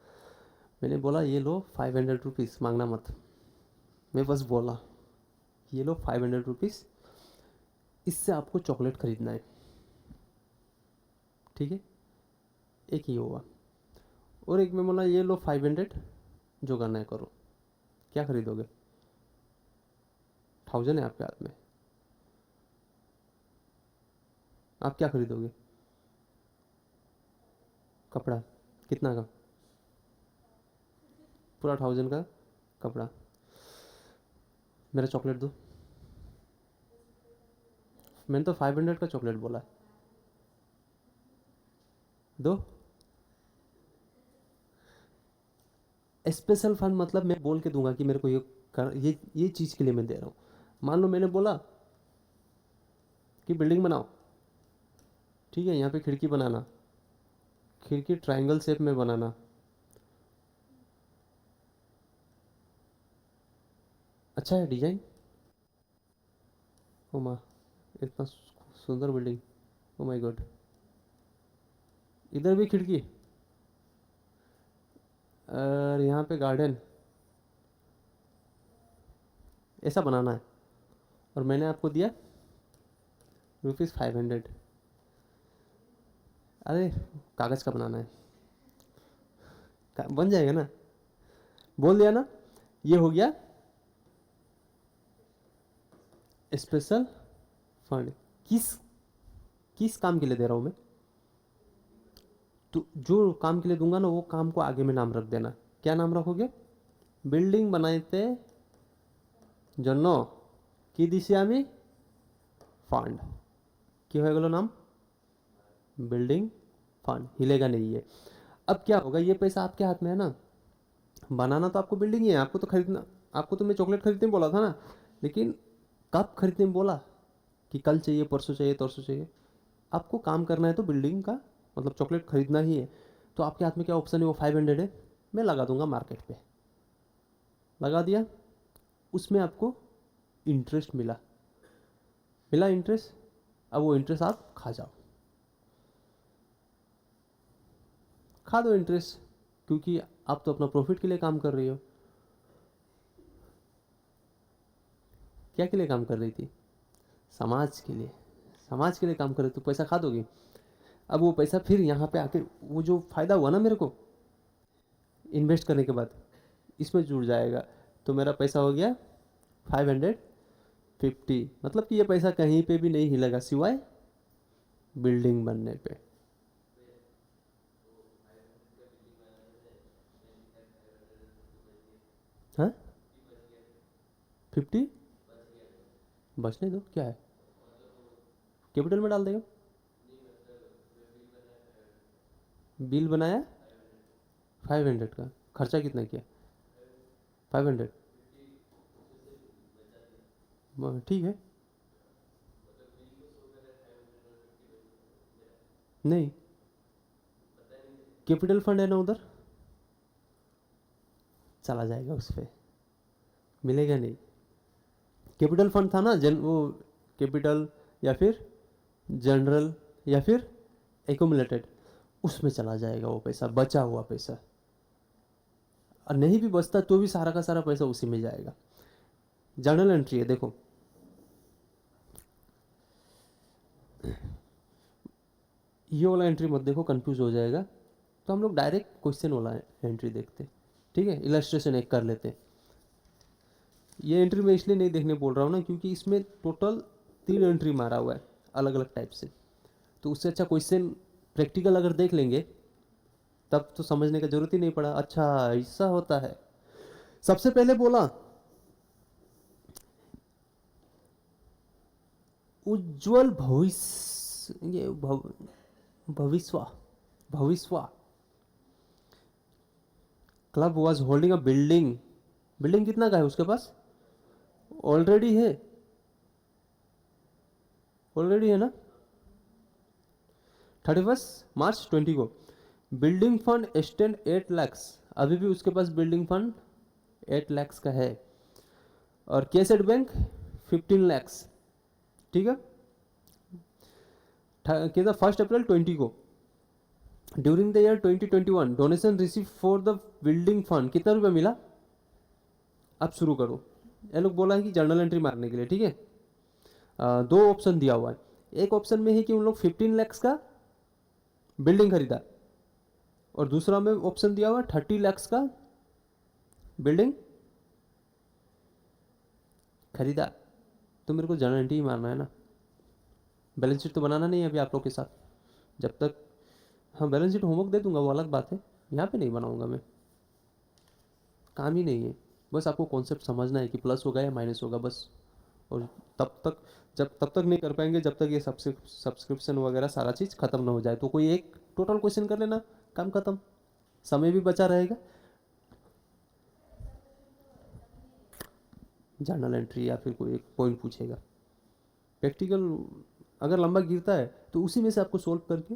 मैंने बोला ये लो 500 रुपीज़, मांगना मत। मैं बस बोला ये लो 500 रुपीज़, इससे आपको चॉकलेट खरीदना है, ठीक है। एक ही होगा। और एक में बोला ये लो 500, जो करना है करो। क्या खरीदोगे? 1000 है आपके हाथ में, आप क्या खरीदोगे? कपड़ा। कितना का? पूरा 1000 का कपड़ा। मेरा चॉकलेट दो। मैंने तो 500 का चॉकलेट बोला। दो। स्पेशल फंड मतलब मैं बोल के दूंगा कि मेरे को ये चीज़ के लिए मैं दे रहा हूँ। मान लो मैंने बोला कि बिल्डिंग बनाओ, ठीक है, यहाँ पे खिड़की बनाना, खिड़की ट्रायंगल शेप में बनाना, अच्छा है डिजाइन। ओ माँ, इतना सुंदर बिल्डिंग। ओ माय गॉड, इधर भी खिड़की और यहाँ पे गार्डन। ऐसा बनाना है और मैंने आपको दिया ₹500। अरे कागज़ का बनाना है, बन जाएगा ना, बोल दिया ना। ये हो गया स्पेशल फंड। किस किस काम के लिए दे रहा हूँ मैं? तो जो काम के लिए दूंगा ना, वो काम को आगे में नाम रख देना। क्या नाम रखोगे? बिल्डिंग बनाते जन्नो की दिशा में फंड। কি হয়ে গেল नाम? Building fund. हिलेगा नहीं ये। अब क्या होगा, ये पैसा आपके हाथ में है ना। बनाना तो आपको बिल्डिंग ही है, आपको तो खरीदना, आपको तो मैं चॉकलेट खरीदने बोला था ना, लेकिन कब खरीदने में बोला कि कल चाहिए, परसों चाहिए, तरसों चाहिए। आपको काम करना है तो बिल्डिंग का मतलब चॉकलेट खरीदना ही है। तो आपके हाथ में क्या ऑप्शन है? वो 500 है, मैं लगा दूंगा मार्केट पे। लगा दिया, उसमें आपको इंटरेस्ट मिला। मिला इंटरेस्ट, अब वो इंटरेस्ट आप खा जाओ, खा दो इंटरेस्ट, क्योंकि आप तो अपना प्रॉफिट के लिए काम कर रही हो। क्या के लिए काम कर रही थी? समाज के लिए। समाज के लिए काम कर रही, तो पैसा खा दोगी। अब वो पैसा फिर यहाँ पे आके वो जो फायदा हुआ ना मेरे को इन्वेस्ट करने के बाद, इसमें जुड़ जाएगा। तो मेरा पैसा हो गया 550। मतलब कि ये पैसा कहीं पे भी नहीं हिलेगा सिवाय बिल्डिंग बनने पे। हाँ, 50 बचने दो, क्या है, कैपिटल में डाल देगा। बिल बनाया 500 का, खर्चा कितना किया? 500। ठीक है। नहीं, कैपिटल फंड है ना उधर, चला जाएगा उस पर, मिलेगा नहीं। कैपिटल फंड था ना, जन वो कैपिटल या फिर जनरल या फिर एकोमुलेटेड, उसमें चला जाएगा वो पैसा, बचा हुआ पैसा। और नहीं भी बचता तो भी सारा का सारा पैसा उसी में जाएगा। जर्नल एंट्री है, देखो ये वाला एंट्री मत देखो, कंफ्यूज हो जाएगा। तो हम लोग डायरेक्ट क्वेश्चन वाला एंट्री देखते, ठीक है। इलस्ट्रेशन एक कर लेते। ये एंट्री मैं इसलिए नहीं देखने बोल रहा हूँ ना, क्योंकि इसमें टोटल 3 एंट्री मारा हुआ है अलग अलग टाइप से। तो उससे अच्छा क्वेश्चन प्रैक्टिकल अगर देख लेंगे तब तो समझने का जरूरत ही नहीं पड़ा। अच्छा ऐसा होता है। सबसे पहले बोला उज्जवल भविष्य, ये भविष्य भविष्य club was holding a building. Building कितना का है उसके पास? ऑलरेडी है, ऑलरेडी है ना। 31 मार्च 20 को बिल्डिंग फंड स्टैंड 8 लाख। अभी भी उसके पास बिल्डिंग फंड 8 लाख का है। और केसेट बैंक 15 लाख, ठीक है। क्या 1 अप्रैल 20 को during the year 2021 donation receive for the building fund कितना रुपया मिला? अब शुरू करो। ये लोग बोला है कि जर्नल एंट्री मारने के लिए, ठीक है। 2 ऑप्शन दिया हुआ है। एक ऑप्शन में है कि उन लोग 15 लाख का बिल्डिंग खरीदा, और दूसरा में ऑप्शन दिया हुआ 30 लाख का बिल्डिंग खरीदा। तो मेरे को जर्नल एंट्री ही मारना है ना, बैलेंस शीट तो बनाना नहीं है अभी आप लोग के साथ। जब तक, हाँ बैलेंस शीट होमवर्क दे दूंगा वो अलग बात है, यहाँ पे नहीं बनाऊंगा मैं, काम ही नहीं है। बस आपको कॉन्सेप्ट समझना है कि प्लस होगा या माइनस होगा बस। और तब तक नहीं कर पाएंगे जब तक ये सब्सक्रिप्शन वगैरह सारा चीज़ खत्म ना हो जाए। तो कोई एक टोटल क्वेश्चन कर लेना, काम खत्म, समय भी बचा रहेगा। जर्नल एंट्री या फिर कोई एक पॉइंट पूछेगा, प्रैक्टिकल अगर लंबा गिरता है तो उसी में से आपको सोल्व करके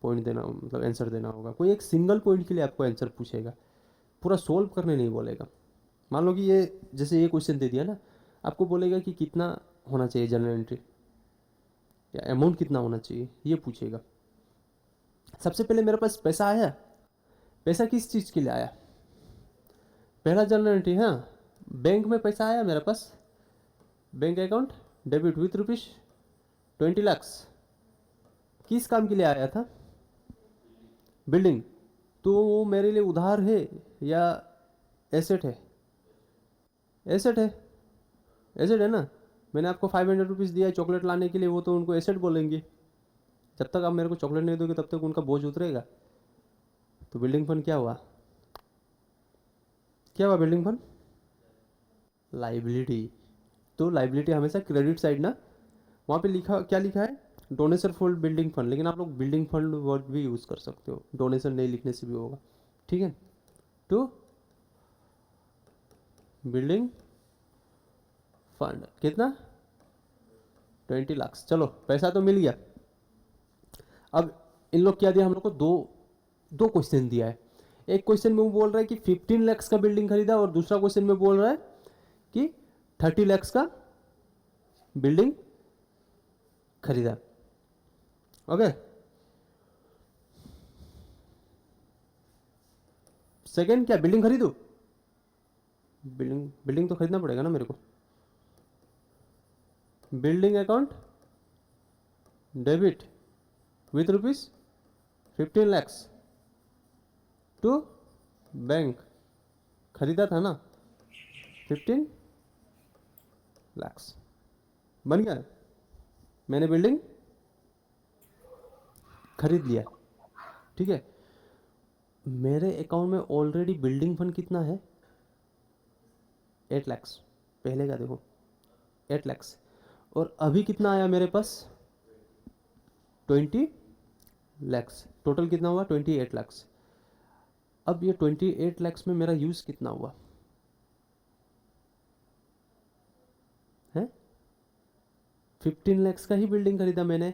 पॉइंट देना, मतलब आंसर देना होगा। कोई एक सिंगल पॉइंट के लिए आपको आंसर पूछेगा, पूरा सोल्व करने नहीं बोलेगा। मान लो कि ये जैसे ये क्वेश्चन दे दिया ना, आपको बोलेगा कि कितना होना चाहिए जर्नल एंट्री या अमाउंट कितना होना चाहिए, ये पूछेगा। सबसे पहले मेरे पास पैसा आया, पैसा किस चीज़ के लिए आया, पहला जर्नल एंट्री, हाँ बैंक में पैसा आया मेरे पास, bank account debit with rupees 20 lakh, किस काम के लिए आया था, बिल्डिंग। तो वो मेरे लिए उधार है या एसेट है, एसेट है, एसेट है ना। मैंने आपको 500 रुपीज़ दिया है चॉकलेट लाने के लिए, वो तो उनको एसेट बोलेंगे। जब तक आप मेरे को चॉकलेट नहीं दोगे तब तक उनका बोझ उतरेगा। तो बिल्डिंग फंड क्या हुआ, क्या हुआ बिल्डिंग फंड, लाइबिलिटी। तो लाइबिलिटी हमेशा क्रेडिट साइड ना, वहाँ पे लिखा क्या लिखा है, डोनेशन फॉर बिल्डिंग फंड, लेकिन आप लोग बिल्डिंग फंड वर्ड भी यूज़ कर सकते हो, डोनेशन नहीं लिखने से भी होगा, ठीक है। टू बिल्डिंग फंड कितना, 20 लाख। चलो पैसा तो मिल गया। अब इन लोग क्या दिया हम लोग को, दो दो क्वेश्चन दिया है। एक क्वेश्चन में वो बोल रहा है कि 15 लाख का बिल्डिंग खरीदा, और दूसरा क्वेश्चन में बोल रहा है कि 30 लाख का बिल्डिंग खरीदा। ओके, सेकेंड क्या, बिल्डिंग खरीदो, बिल्डिंग बिल्डिंग तो खरीदना पड़ेगा ना मेरे को। Building account debit with rupees 15 lakh to bank, खरीदा था ना 15 लाख, बन गया, मैंने बिल्डिंग खरीद लिया, ठीक है। मेरे अकाउंट में ऑलरेडी बिल्डिंग फंड कितना है, 8 लाख, पहले का देखो 8 लाख, और अभी कितना आया मेरे पास 20 लाख, टोटल कितना हुआ 28 लाख। अब ये 28 लाख में मेरा यूज कितना हुआ है, 15 लाख का ही बिल्डिंग खरीदा मैंने।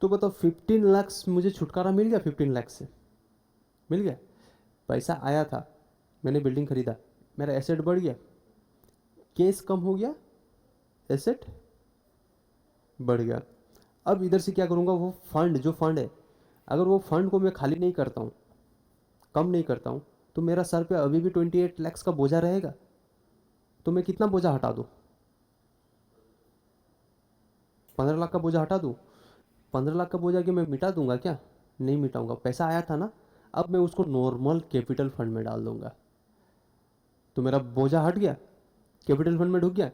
तो बताओ 15 लाख मुझे छुटकारा मिल गया, 15 लाख से मिल गया, पैसा आया था, मैंने बिल्डिंग खरीदा, मेरा एसेट बढ़ गया, केस कम हो गया, एसेट बढ़ गया। अब इधर से क्या करूँगा, वो फंड जो फंड है, अगर वो फंड को मैं खाली नहीं करता हूँ, कम नहीं करता हूँ, तो मेरा सर पे अभी भी 28 लाख का बोझा रहेगा। तो मैं कितना बोझा हटा दूँ, 15 लाख का बोझा हटा दूँ। 15 लाख का बोझा कि मैं मिटा दूंगा क्या, नहीं मिटाऊंगा, पैसा आया था ना, अब मैं उसको नॉर्मल कैपिटल फंड में डाल दूंगा, तो मेरा बोझा हट गया, कैपिटल फंड में ढुक गया।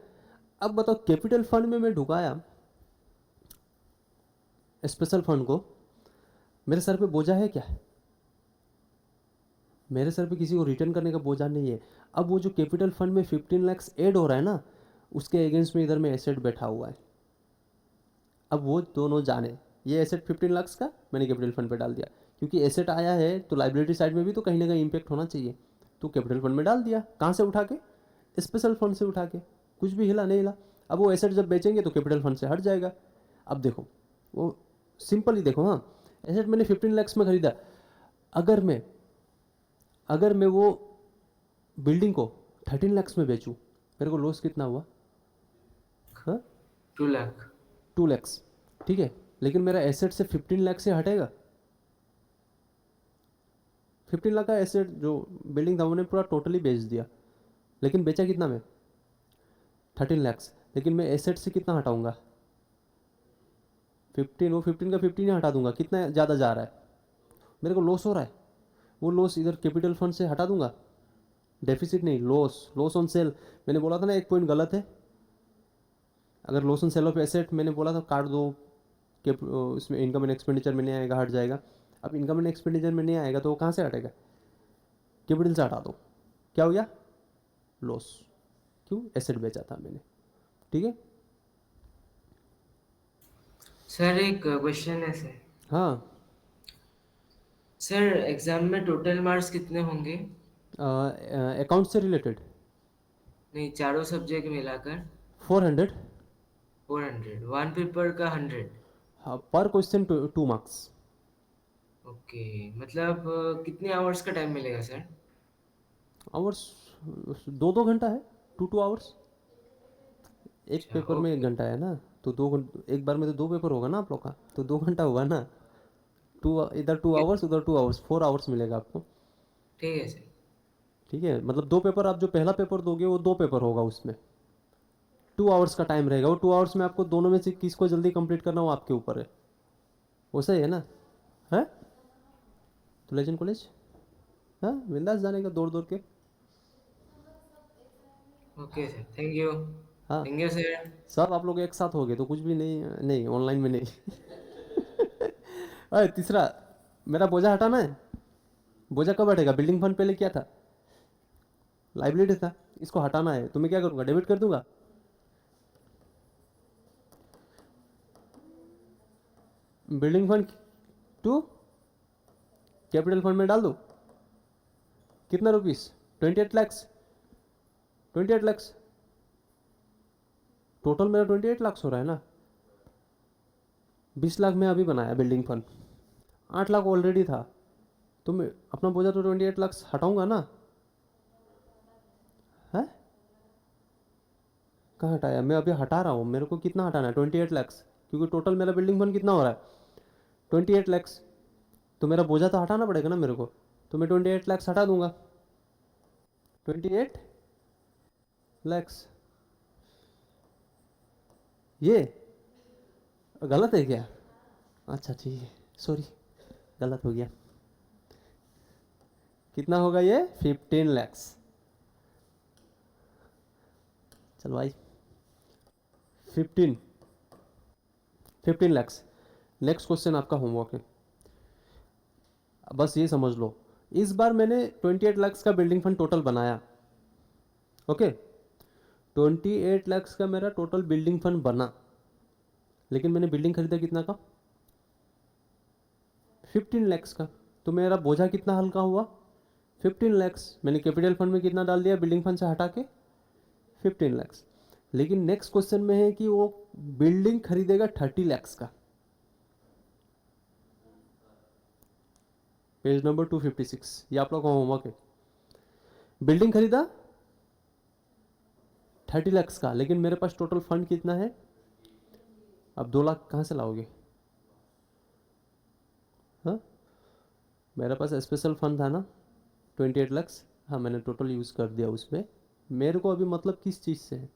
अब बताओ कैपिटल फंड में मैं ढुकाया स्पेशल फंड को, मेरे सर पे बोझा है क्या, मेरे सर पे किसी को रिटर्न करने का बोझा नहीं है। अब वो जो कैपिटल फंड में 15 लाख ऐड हो रहा है ना, उसके अगेंस्ट में इधर में एसेट बैठा हुआ है। अब वो दोनों जाने, ये एसेट 15 लाख का मैंने कैपिटल फंड पे डाल दिया, क्योंकि एसेट आया है तो लाइबिलिटी साइड में भी तो कहीं ना कहीं इंपैक्ट होना चाहिए, तो कैपिटल फंड में डाल दिया। कहाँ से उठा के, स्पेशल फंड से उठा के, कुछ भी हिला नहीं हिला। अब वो एसेट जब बेचेंगे तो कैपिटल फंड से हट जाएगा। अब देखो वो सिंपल ही देखो, हाँ एसेट मैंने 15 लाख में खरीदा, अगर मैं अगर मैं वो बिल्डिंग को 13 लाख में बेचूं, मेरे को लॉस कितना हुआ, हाँ 2 लाख। 2 लाख, ठीक है। लेकिन मेरा एसेट से 15 लाख से हटेगा, 15 लाख का एसेट जो बिल्डिंग था उन्होंने पूरा टोटली बेच दिया, लेकिन बेचा कितना मैं 13 लाख, लेकिन मैं एसेट से कितना हटाऊंगा 15, वो 15 का 15 ही हटा दूंगा, कितना ज़्यादा जा रहा है, मेरे को लॉस हो रहा है, वो लॉस इधर कैपिटल फंड से हटा दूंगा, डेफिसिट नहीं, लॉस, लॉस ऑन सेल। मैंने बोला था ना एक पॉइंट गलत है, अगर loss on sale of asset मैंने बोला था काट दो, कि इसमें इनकम एंड एक्सपेंडिचर में नहीं आएगा, हट जाएगा। अब इनकम एंड एक्सपेंडिचर में नहीं आएगा तो वो कहाँ से हटेगा, कैपिटल से हटा दो, क्या हो गया लॉस, क्यों, एसेट बेचा था मैंने, ठीक है। सर एक क्वेश्चन है सर। हाँ, सर एग्जाम में टोटल मार्क्स कितने होंगे? अकाउंट से रिलेटेड नहीं, चारों सब्जेक्ट मिलाकर। 400, 400, वन पेपर का 100। हाँ पर क्वेश्चन 2 मार्क्स। ओके, मतलब कितने आवर्स का टाइम मिलेगा सर? आवर्स दो दो घंटा है, 2 2 आवर्स। एक अच्छा पेपर में 1 घंटा है ना, तो एक बार में तो 2 पेपर होगा ना आप लोग का, तो 2 घंटा हुआ ना। इधर 2 आवर्स, उधर 2 आवर्स, 4 आवर्स मिलेगा आपको। ठीक है सर। ठीक है, मतलब 2 पेपर, आप जो पहला पेपर दोगे वो 2 पेपर होगा, उसमें 2 आवर्स का टाइम रहेगा। वो 2 आवर्स में आपको दोनों में से किसको जल्दी कंप्लीट करना हो आपके ऊपर है। वो सही है ना? है तो लेजेंड कॉलेज, हाँ बिंदास जाने का दौड़ दौड़ के। Okay sir, thank you. हाँ, थैंक यू सर। सब आप लोग एक साथ हो गए तो कुछ भी नहीं, नहीं ऑनलाइन में नहीं। अरे तीसरा, मेरा बोझा हटाना है। बोझा कब हटेगा? बिल्डिंग फंड पहले क्या था? लाइबिलिटी था, इसको हटाना है तो मैं क्या करूँगा? डेबिट कर दूंगा। Building fund to capital fund में डाल दूँ। कितना रुपीस? 28 लाख। 28 लाख टोटल मेरा 28 लाख हो रहा है ना। 20 लाख में अभी बनाया बिल्डिंग फंड, 8 लाख ऑलरेडी था, तो मैं अपना बोझा तो 28 लाख हटाऊंगा ना। है कहाँ हटाया? मैं अभी हटा रहा हूँ। मेरे को कितना हटाना है? 28 लाख, क्योंकि टोटल मेरा बिल्डिंग फंड कितना हो रहा है? 28 लाख। तो मेरा बोझा तो हटाना पड़ेगा ना मेरे को, तो मैं 28 लाख हटा दूंगा। 28 लाख। ये गलत है क्या? अच्छा ठीक है, सॉरी, गलत हो गया। कितना होगा ये? 15 लाख। चल भाई, 15 लाख। नेक्स्ट क्वेश्चन आपका होमवर्क है, बस ये समझ लो। इस बार मैंने 28 लाख का बिल्डिंग फंड टोटल बनाया। ओके, 28 लाख का मेरा टोटल बिल्डिंग फंड बना, लेकिन मैंने बिल्डिंग खरीदा कितना का? 15 लाख का। तो मेरा बोझा कितना हल्का हुआ? 15 लाख। मैंने कैपिटल फंड में कितना डाल दिया बिल्डिंग फंड से हटा के? 15 लाख। लेकिन नेक्स्ट क्वेश्चन में है कि वो बिल्डिंग खरीदेगा 30 लाख का। पेज नंबर 256, ये आप लोग का होमवर्क है। बिल्डिंग खरीदा 30 लाख का, लेकिन मेरे पास टोटल फंड कितना है? अब 2 लाख कहाँ से लाओगे? हाँ, मेरे पास स्पेशल फंड था ना 28 लाख। हाँ, मैंने टोटल यूज़ कर दिया उसमें। मेरे को अभी मतलब किस चीज़ से है?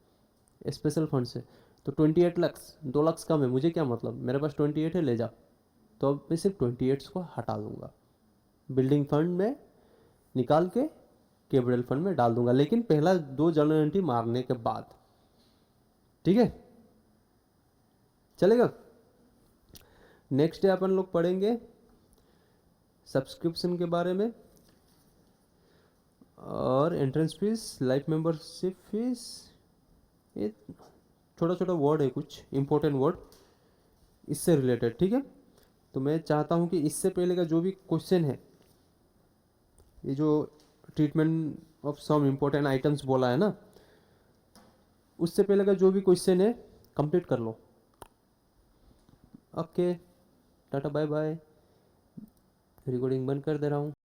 स्पेशल फंड से। तो 28 लाख, 2 लाख कम है, मुझे क्या मतलब? मेरे पास 28 है, ले जाओ। तो अब मैं सिर्फ 28 को हटा दूंगा, बिल्डिंग फंड में निकाल के कैपिटल फंड में डाल दूंगा, लेकिन पहला 2 जर्नल एंट्री मारने के बाद। ठीक है, चलेगा? नेक्स्ट डे अपन लोग पढ़ेंगे सब्सक्रिप्शन के बारे में, और entrance fees, life membership fees, ये छोटा छोटा वर्ड है, कुछ इंपॉर्टेंट वर्ड इससे रिलेटेड। ठीक है, तो मैं चाहता हूँ कि इससे पहले का जो भी क्वेश्चन है, ये जो treatment of some important items बोला है ना, उससे पहले का जो भी क्वेश्चन है कंप्लीट कर लो। Okay, tata bye bye. Recording बंद कर दे रहा हूँ।